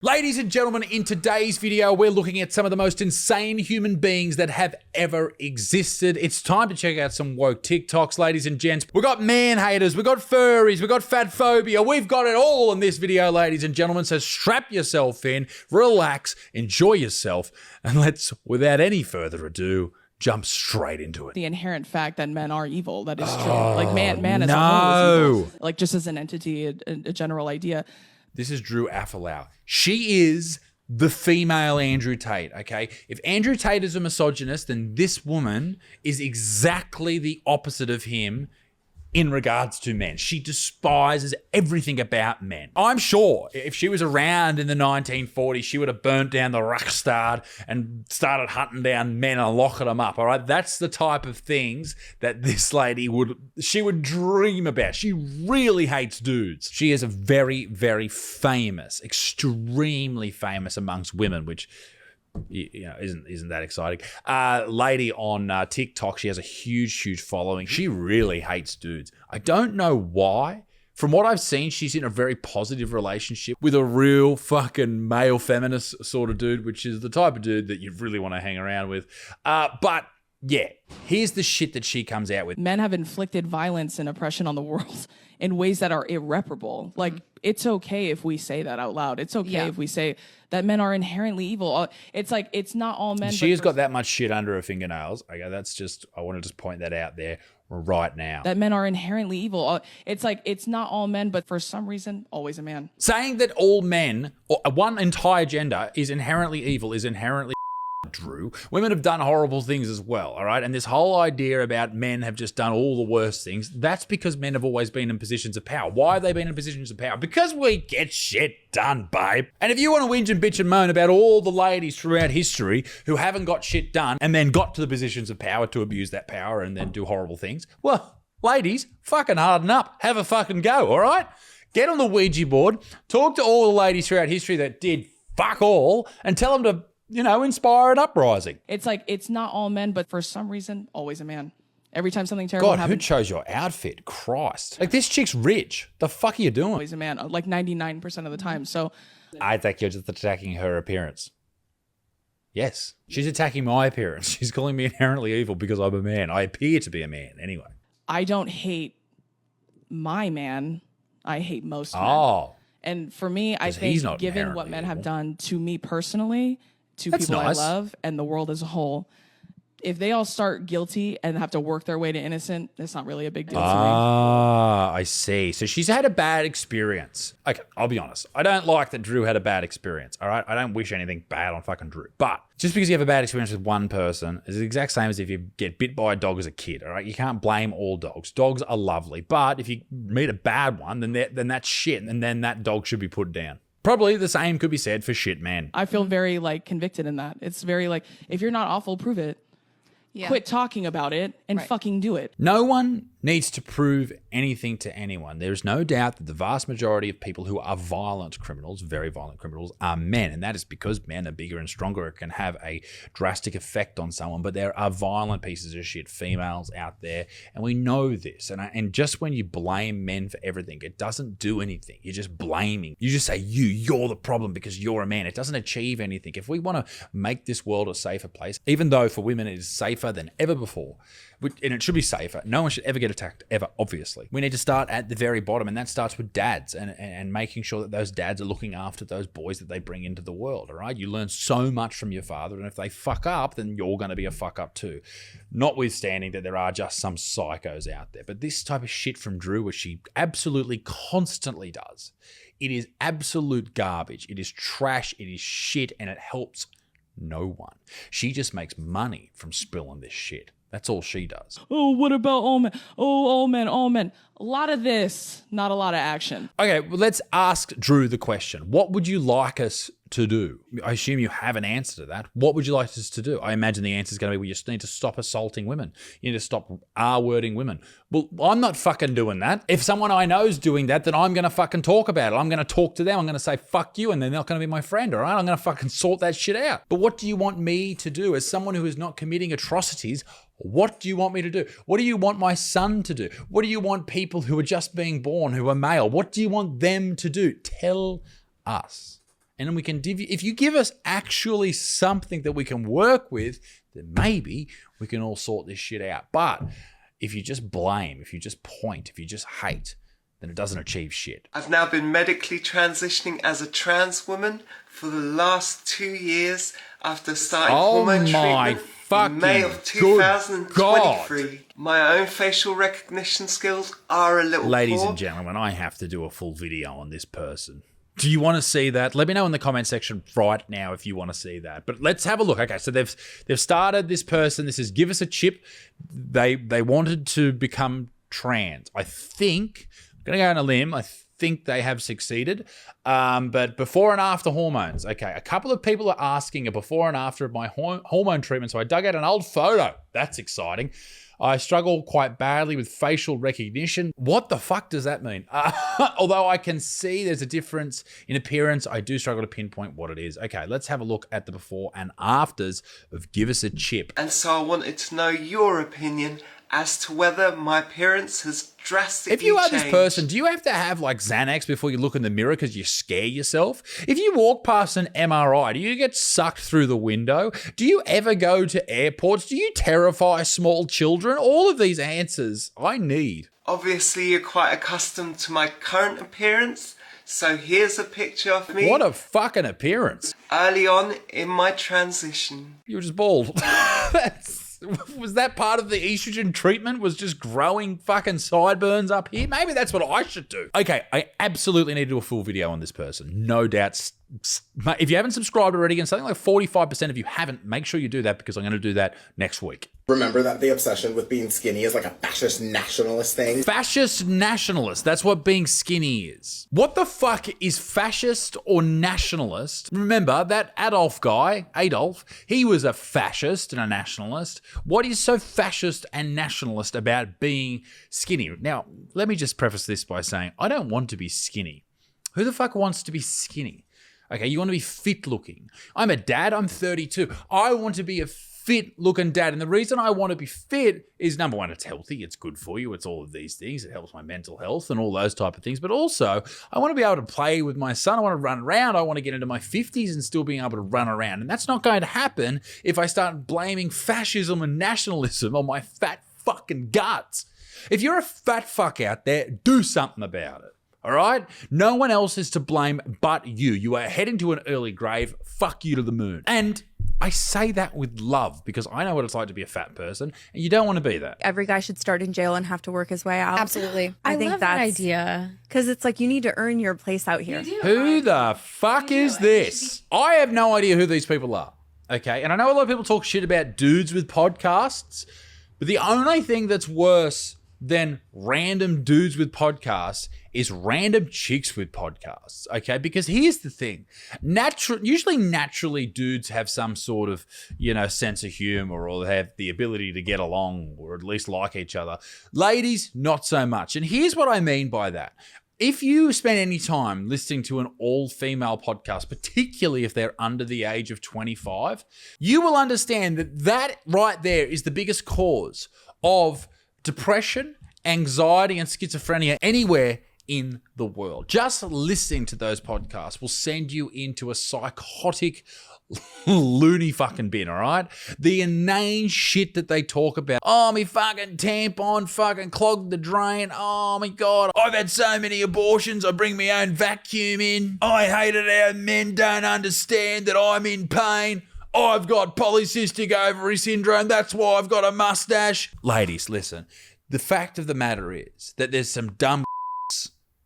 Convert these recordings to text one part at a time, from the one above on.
Ladies and gentlemen, in today's video, we're looking at some of the most insane human beings that have ever existed. It's time to check out some woke TikToks, ladies and gents. We've got man haters, we've got furries, we've got fat phobia. We've got it all in this video, ladies and gentlemen. So strap yourself in, relax, enjoy yourself, and let's, without any further ado, jump straight into it. The inherent fact that men are evil, that is true. Like man as a whole is evil. Like just as an entity, a general idea. This is Drew Affalau. She is the female Andrew Tate, okay? If Andrew Tate is a misogynist, then this woman is exactly the opposite of him in regards to men. She despises everything about men. I'm sure if she was around in the 1940s, she would have burnt down the Reichstag and started hunting down men and locking them up, all right? That's the type of things that this lady would dream about. She really hates dudes. She is a very, very famous, extremely famous amongst women, which isn't that exciting. Lady on TikTok, she has a huge following. She really hates dudes. I don't know why. From what I've seen, she's in a very positive relationship with a real fucking male feminist sort of dude, which is the type of dude that you really want to hang around with. But yeah, here's the shit that she comes out with. Men have inflicted violence and oppression on the world in ways that are irreparable. Like, it's okay if we say that out loud. It's okay if we say that men are inherently evil. It's like, it's not all men. She has got that much shit under her fingernails. Okay, I want to just point that out there right now. That men are inherently evil. It's like, it's not all men, but for some reason, always a man. Saying that all men, or one entire gender, is inherently evil is inherently Drew. Women have done horrible things as well, all right? And this whole idea about men have just done all the worst things, that's because men have always been in positions of power. Why have they been in positions of power? Because we get shit done, babe. And if you want to whinge and bitch and moan about all the ladies throughout history who haven't got shit done and then got to the positions of power to abuse that power and then do horrible things, well, ladies, fucking harden up. Have a fucking go, all right? Get on the Ouija board, talk to all the ladies throughout history that did fuck all, and tell them to inspire an uprising. It's like, it's not all men, but for some reason, always a man. Every time something terrible happens. God, who chose your outfit? Christ. Like, this chick's rich. The fuck are you doing? Always a man, like 99% of the time. So I think you're just attacking her appearance. Yes, she's attacking my appearance. She's calling me inherently evil because I'm a man. I appear to be a man anyway. I don't hate my man. I hate most men. Oh. And for me, I think given what men have done to me personally, to people I love, and the world as a whole, if they all start guilty and have to work their way to innocent, it's not really a big deal to me. Ah, I see. So she's had a bad experience. Okay, I'll be honest. I don't like that Drew had a bad experience, all right? I don't wish anything bad on fucking Drew. But just because you have a bad experience with one person is the exact same as if you get bit by a dog as a kid, all right? You can't blame all dogs. Dogs are lovely. But if you meet a bad one, then that's shit, and then that dog should be put down. Probably the same could be said for shit man. I feel very convicted in that. It's very if you're not awful, prove it. Yeah. Quit talking about it and fucking do it. No one needs to prove anything to anyone. There's no doubt that the vast majority of people who are violent criminals, very violent criminals, are men. And that is because men are bigger and stronger. It can have a drastic effect on someone. But there are violent pieces of shit, females out there. And we know this. And just when you blame men for everything, it doesn't do anything. You're just blaming. You just say, you're the problem because you're a man. It doesn't achieve anything. If we want to make this world a safer place, even though for women it is safer than ever before, and it should be safer. No one should ever get attacked, ever, obviously. We need to start at the very bottom, and that starts with dads and making sure that those dads are looking after those boys that they bring into the world, all right? You learn so much from your father, and if they fuck up, then you're going to be a fuck up too. Notwithstanding that there are just some psychos out there. But this type of shit from Drew, which she absolutely constantly does, it is absolute garbage. It is trash. It is shit, and it helps no one. She just makes money from spilling this shit. That's all she does. Oh, what about all men? Oh, all men, all men. A lot of this, not a lot of action. Okay, well, let's ask Drew the question. What would you like us to do? I assume you have an answer to that. What would you like us to do? I imagine the answer is going to be, we just need to stop assaulting women. You need to stop R-wording women. Well, I'm not fucking doing that. If someone I know is doing that, then I'm going to fucking talk about it. I'm going to talk to them. I'm going to say, fuck you, and they're not going to be my friend, all right? I'm going to fucking sort that shit out. But what do you want me to do as someone who is not committing atrocities? What do you want me to do? What do you want my son to do? What do you want people who are just being born, who are male? What do you want them to do? Tell us. and then we can if you give us actually something that we can work with, then maybe we can all sort this shit out. But if you just blame, if you just point, if you just hate, then it doesn't achieve shit. I've now been medically transitioning as a trans woman for the last 2 years after starting hormone treatment in May of 2023. My own facial recognition skills are a little Ladies poor. and gentlemen, I have to do a full video on this person. Do you want to see that? Let me know in the comment section right now if you want to see that. But let's have a look. Okay, so they've started this person. This is give us a chip. They wanted to become trans. I think, I'm going to go on a limb, I think they have succeeded. But before and after hormones. Okay, a couple of people are asking a before and after of my hormone treatment. So I dug out an old photo. That's exciting. I struggle quite badly with facial recognition. What the fuck does that mean? Although I can see there's a difference in appearance, I do struggle to pinpoint what it is. Okay, let's have a look at the before and afters of Give Us a Chip. And so I wanted to know your opinion as to whether my appearance has drastically changed. If you are this person, do you have to have like Xanax before you look in the mirror because you scare yourself? If you walk past an MRI, do you get sucked through the window? Do you ever go to airports? Do you terrify small children? All of these answers I need. Obviously, you're quite accustomed to my current appearance, so here's a picture of me. What a fucking appearance. Early on in my transition. You were just bald. Was that part of the estrogen treatment? Was just growing fucking sideburns up here? Maybe that's what I should do. Okay, I absolutely need to do a full video on this person. No doubt. If you haven't subscribed already, and something like 45% of you haven't, make sure you do that because I'm going to do that next week. Remember that the obsession with being skinny is like a fascist nationalist thing? Fascist nationalist. That's what being skinny is. What the fuck is fascist or nationalist? Remember that Adolf, he was a fascist and a nationalist. What is so fascist and nationalist about being skinny? Now, let me just preface this by saying I don't want to be skinny. Who the fuck wants to be skinny? Okay, you want to be fit looking. I'm a dad, I'm 32. I want to be a fit looking dad. And the reason I want to be fit is, number one, it's healthy, it's good for you, it's all of these things. It helps my mental health and all those type of things. But also, I want to be able to play with my son. I want to run around. I want to get into my 50s and still being able to run around. And that's not going to happen if I start blaming fascism and nationalism on my fat fucking guts. If you're a fat fuck out there, do something about it. All right? No one else is to blame but you. You are heading to an early grave. Fuck you to the moon. And I say that with love because I know what it's like to be a fat person, and you don't want to be that. Every guy should start in jail and have to work his way out. Absolutely. I think love that's that idea. Because it's like you need to earn your place out here. Who the fuck is this? I have no idea who these people are. Okay? And I know a lot of people talk shit about dudes with podcasts, but the only thing that's worse than random dudes with podcasts is random chicks with podcasts, okay? Because here's the thing. Usually naturally dudes have some sort of, sense of humor or they have the ability to get along or at least like each other. Ladies, not so much. And here's what I mean by that. If you spend any time listening to an all-female podcast, particularly if they're under the age of 25, you will understand that right there is the biggest cause of depression, anxiety, and schizophrenia anywhere in the world. Just listening to those podcasts will send you into a psychotic, loony fucking bin, all right? The inane shit that they talk about. Oh, me fucking tampon fucking clogged the drain. Oh, my God. I've had so many abortions. I bring my own vacuum in. I hate it how men don't understand that I'm in pain. I've got polycystic ovary syndrome. That's why I've got a mustache. Ladies, listen. The fact of the matter is that there's some dumb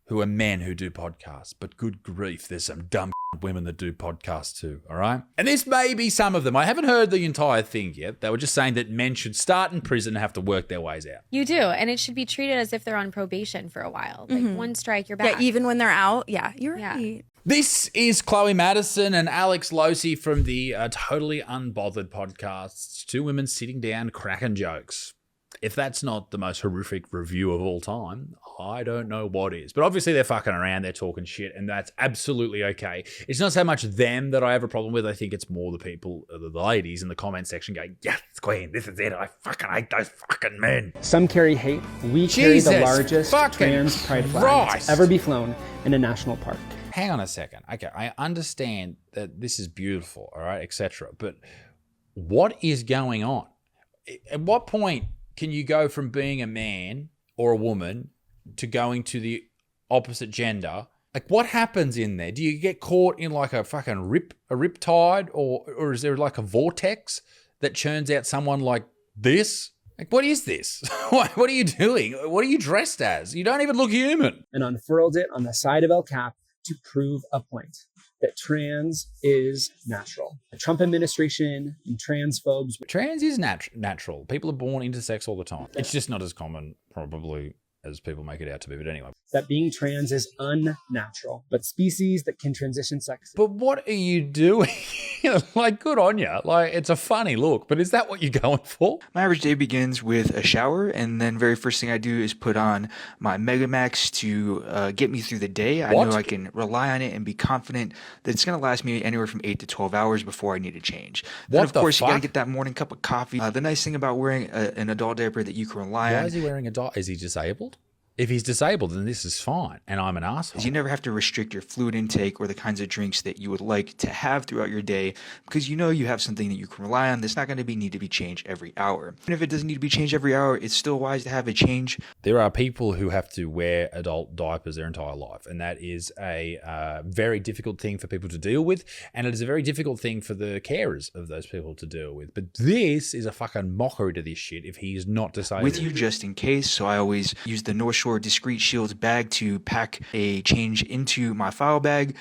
who are men who do podcasts, but good grief, there's some dumb women that do podcasts too, all right? And this may be some of them. I haven't heard the entire thing yet. They were just saying that men should start in prison and have to work their ways out. You do, and it should be treated as if they're on probation for a while. Like one strike, you're back. Yeah, even when they're out. Yeah, you're right. This is Chloe Madison and Alex Losey from the Totally Unbothered podcasts. Two women sitting down cracking jokes. If that's not the most horrific review of all time, I don't know what is. But obviously they're fucking around, they're talking shit, and that's absolutely okay. It's not so much them that I have a problem with. I think it's more the people, the ladies in the comment section going, yes, queen, this is it. I fucking hate those fucking men. Some carry hate. We carry the largest trans pride flag to ever be flown in a national park. hang on a second. Okay, I understand that this is beautiful, all right, etc. But what is going on? At what point can you go from being a man or a woman to going to the opposite gender? Like, what happens in there? Do you get caught in like a fucking riptide, or is there like a vortex that churns out someone like this? Like, what is this? What are you doing? What are you dressed as? You don't even look human. And unfurled it on the side of El Cap to prove a point, that trans is natural. The Trump administration and transphobes. Trans is natural. People are born intersex all the time. It's just not as common, probably, as people make it out to be. But anyway. That being trans is unnatural, but species that can transition sex. But what are you doing? Like, good on you. Like, it's a funny look, but is that what you're going for? My average day begins with a shower, and then very first thing I do is put on my Megamax to get me through the day. I know I can rely on it and be confident that it's going to last me anywhere from 8 to 12 hours before I need to change. Then, of course, you got to get that morning cup of coffee. The nice thing about wearing an adult diaper that you can rely on. Why is he wearing a diaper? Is he disabled? If he's disabled, then this is fine, and I'm an asshole. You never have to restrict your fluid intake or the kinds of drinks that you would like to have throughout your day, because you know you have something that you can rely on that's not going to need to be changed every hour. And if it doesn't need to be changed every hour, it's still wise to have a change. There are people who have to wear adult diapers their entire life, and that is a very difficult thing for people to deal with, and it is a very difficult thing for the carers of those people to deal with. But this is a fucking mockery to this shit if he is not disabled. With you just in case, so I always use the North Shore Discreet Shields bag to pack a change into my file bag.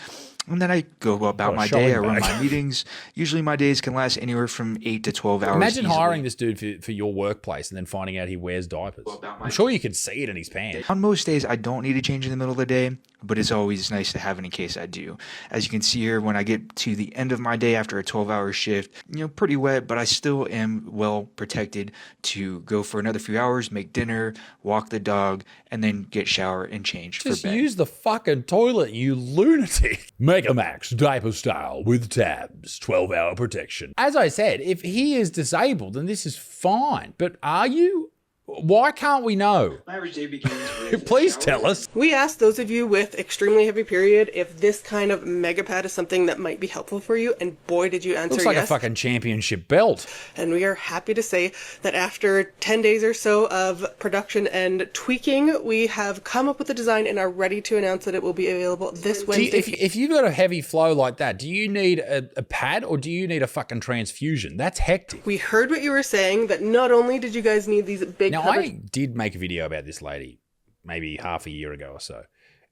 And then I go about my day. I run my meetings. Usually my days can last anywhere from 8 to 12 hours. Imagine easily. hiring this dude for your workplace and then finding out he wears diapers. I'm sure you could see it in his pants. On most days, I don't need to change in the middle of the day, but it's always nice to have it in case I do. As you can see here, when I get to the end of my day after a 12-hour shift, pretty wet, but I still am well protected to go for another few hours, make dinner, walk the dog, and then get shower and change for bed. Just use the fucking toilet, you lunatic. Megamax diaper style with tabs, 12-hour protection. As I said, if he is disabled, then this is fine. But are you? Why can't we know? My average day begins with Please tell us. We asked those of you with extremely heavy period if this kind of mega pad is something that might be helpful for you, and boy did you answer yes. Looks like a fucking championship belt. And we are happy to say that after 10 days or so of production and tweaking, we have come up with a design and are ready to announce that it will be available this Wednesday. If you've got a heavy flow like that, do you need a pad or do you need a fucking transfusion? That's hectic. We heard what you were saying, that not only did you guys need these big Now, I did make a video about this lady maybe half a year ago or so,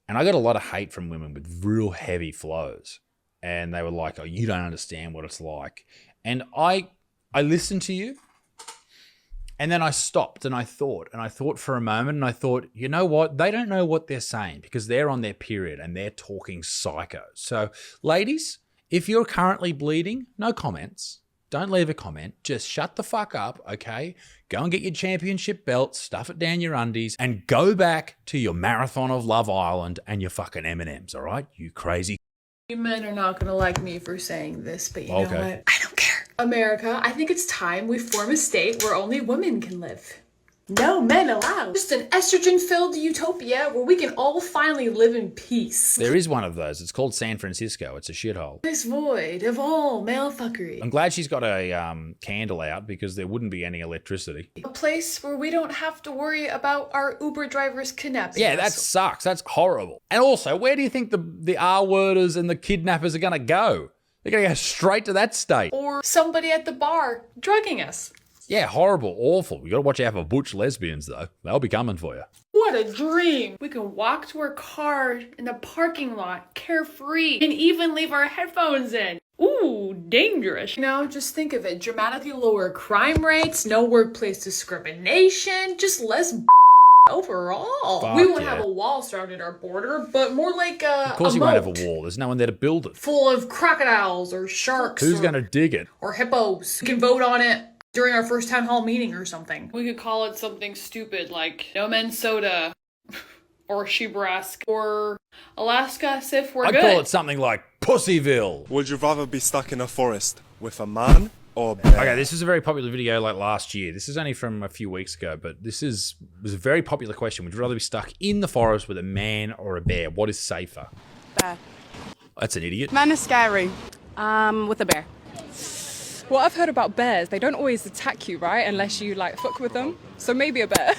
and I got a lot of hate from women with real heavy flows, and they were like, oh, you don't understand what it's like. And I listened to you, and then I stopped and I thought for a moment, and I thought, you know what? They don't know what they're saying because they're on their period and they're talking psycho. So, ladies, if you're currently bleeding, no comments. Don't leave a comment. Just shut the fuck up, okay? Go and get your championship belt, stuff it down your undies, and go back to your marathon of Love Island and your fucking M&Ms, all right? You crazy. You men are not going to like me for saying this, but you know what? I don't care. America, I think it's time we form a state where only women can live. No men allowed. Just an estrogen-filled utopia where we can all finally live in peace. There is one of those. It's called San Francisco. It's a shithole. This void of all male fuckery. I'm glad she's got a candle out because there wouldn't be any electricity. A place where we don't have to worry about our Uber drivers kidnapping Yeah, us. that sucks. That's horrible. And also, where do you think the R-worders and the kidnappers are going to go? They're going to go straight to that state. Or somebody at the bar drugging us. Yeah, horrible, awful. You got to watch out for butch lesbians, though. They'll be coming for you. What a dream. We can walk to our car in the parking lot, carefree, and even leave our headphones in. Ooh, dangerous. Just think of it. Dramatically lower crime rates, no workplace discrimination, just less overall. Fuck we won't yeah. have a wall surrounding our border, but more like a Of course you won't have a wall. There's no one there to build it. full of crocodiles or sharks. Who's going to dig it? Or hippos. We can vote on it during our first town hall meeting or something. We could call it something stupid like No Men's Soda or Shebrask or Alaska if we're I'd good. call it something like Pussyville. Would you rather be stuck in a forest with a man or a bear? Okay, this is a very popular video like last year. This is only from a few weeks ago, but was a very popular question. Would you rather be stuck in the forest with a man or a bear? What is safer? Bear. That's an idiot. Men are scary. With a bear. Well, I've heard about bears. They don't always attack you, right? Unless you like fuck with them. So maybe a bear.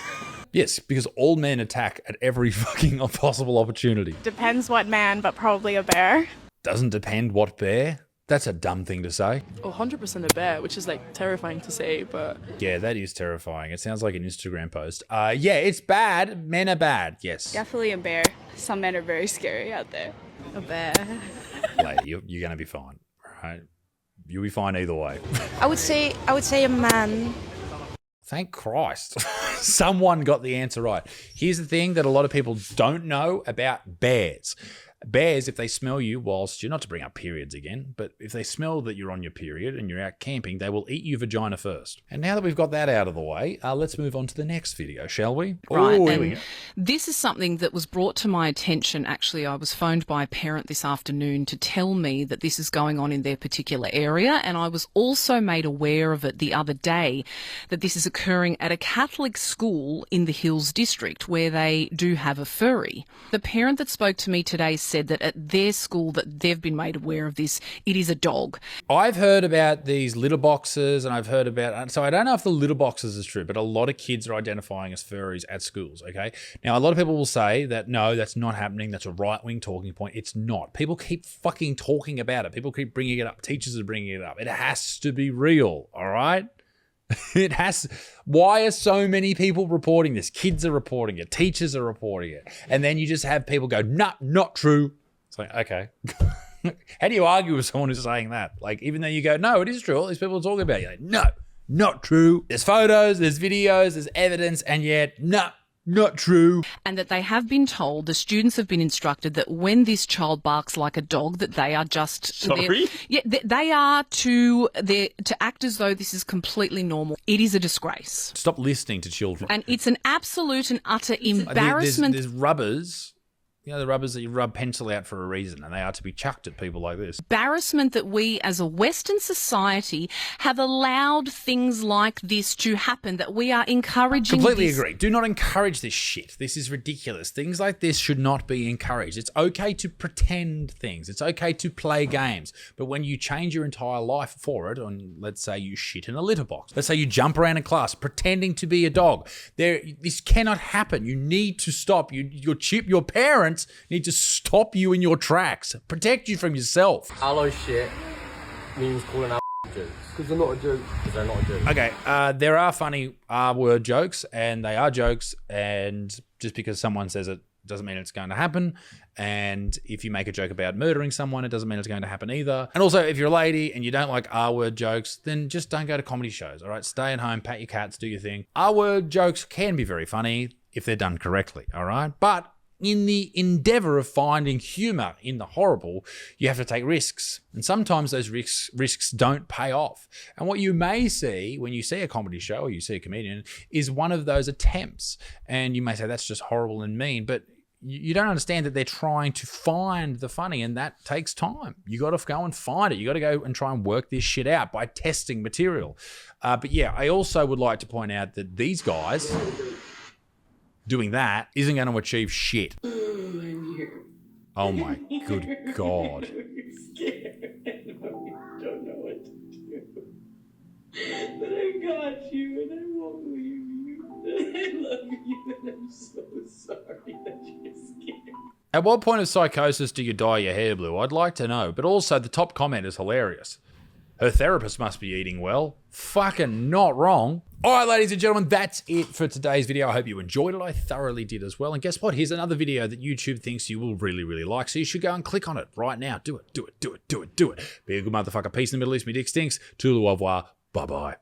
Yes, because all men attack at every fucking possible opportunity. Depends what man, but probably a bear. Doesn't depend what bear? That's a dumb thing to say. 100% a bear, which is like terrifying to say, but... Yeah, that is terrifying. It sounds like an Instagram post. Yeah, it's bad. Men are bad, yes. Definitely a bear. Some men are very scary out there. A bear. Lady, you're going to be fine, right? You'll be fine either way. I would say a man. Thank Christ. Someone got the answer right. Here's the thing that a lot of people don't know about bears. Bears, if they smell you whilst you're, not to bring up periods again, but if they smell that you're on your period and you're out camping, they will eat your vagina first. And now that we've got that out of the way, let's move on to the next video, shall we? Right. Ooh, here we go. This is something that was brought to my attention. Actually, I was phoned by a parent this afternoon to tell me that this is going on in their particular area. And I was also made aware of it the other day, that this is occurring at a Catholic school in the Hills District where they do have a furry. The parent that spoke to me today said that at their school that they've been made aware of this, it is a dog. I've heard about these litter boxes and I've heard about, so I don't know if the litter boxes is true, but a lot of kids are identifying as furries at schools, okay? Now, a lot of people will say that, no, that's not happening. That's a right-wing talking point. It's not. People keep fucking talking about it. People keep bringing it up. Teachers are bringing it up. It has to be real, all right? It has. Why are so many people reporting this? Kids are reporting it. Teachers are reporting it. And then you just have people go, nah, not true. It's like, okay. How do you argue with someone who's saying that? Like, even though you go, no, it is true. All these people are talking about it. You're like, no, not true. There's photos, there's videos, there's evidence, and yet, no, not true. And that they have been told, the students have been instructed that when this child barks like a dog, that they are just... Sorry? Yeah, they are to act as though this is completely normal. It is a disgrace. Stop listening to children. And it's an absolute and utter embarrassment. There's rubbers. You know, the rubbers that you rub pencil out for a reason, and they are to be chucked at people like this. Embarrassment that we as a Western society have allowed things like this to happen, that we are encouraging Completely this. agree. Do not encourage this shit. This is ridiculous. Things like this should not be encouraged. It's okay to pretend things. It's okay to play games. But when you change your entire life for it, and let's say you shit in a litter box, let's say you jump around in class pretending to be a dog, this cannot happen. You need to stop. Your parents need to stop you in your tracks. Protect you from yourself. Hello shit means calling out jokes. Because they're not a joke. Because they're not a joke. Okay, there are funny R-word jokes, and they are jokes, and just because someone says it doesn't mean it's going to happen. And if you make a joke about murdering someone, it doesn't mean it's going to happen either. And also, if you're a lady and you don't like R-word jokes, then just don't go to comedy shows, all right? Stay at home, pat your cats, do your thing. R-word jokes can be very funny if they're done correctly, all right? But in the endeavor of finding humor in the horrible, you have to take risks. And sometimes those risks don't pay off. And what you may see when you see a comedy show or you see a comedian is one of those attempts. And you may say, that's just horrible and mean, but you don't understand that they're trying to find the funny, and that takes time. You got to go and find it. You got to go and try and work this shit out by testing material. But yeah, I also would like to point out that these guys doing that isn't going to achieve shit. Oh my good God. I'm scared. I don't know what to do. But I got you and I won't leave you. I love you and I'm so sorry that you're scared. At what point of psychosis do you dye your hair blue? I'd like to know. But also, the top comment is hilarious. Her therapist must be eating well. Fucking not wrong. All right, ladies and gentlemen, that's it for today's video. I hope you enjoyed it. I thoroughly did as well. And guess what? Here's another video that YouTube thinks you will really, really like. So you should go and click on it right now. Do it, do it, do it, do it, do it. Be a good motherfucker. Peace in the Middle East. Me dick stinks. Tout au revoir. Bye-bye.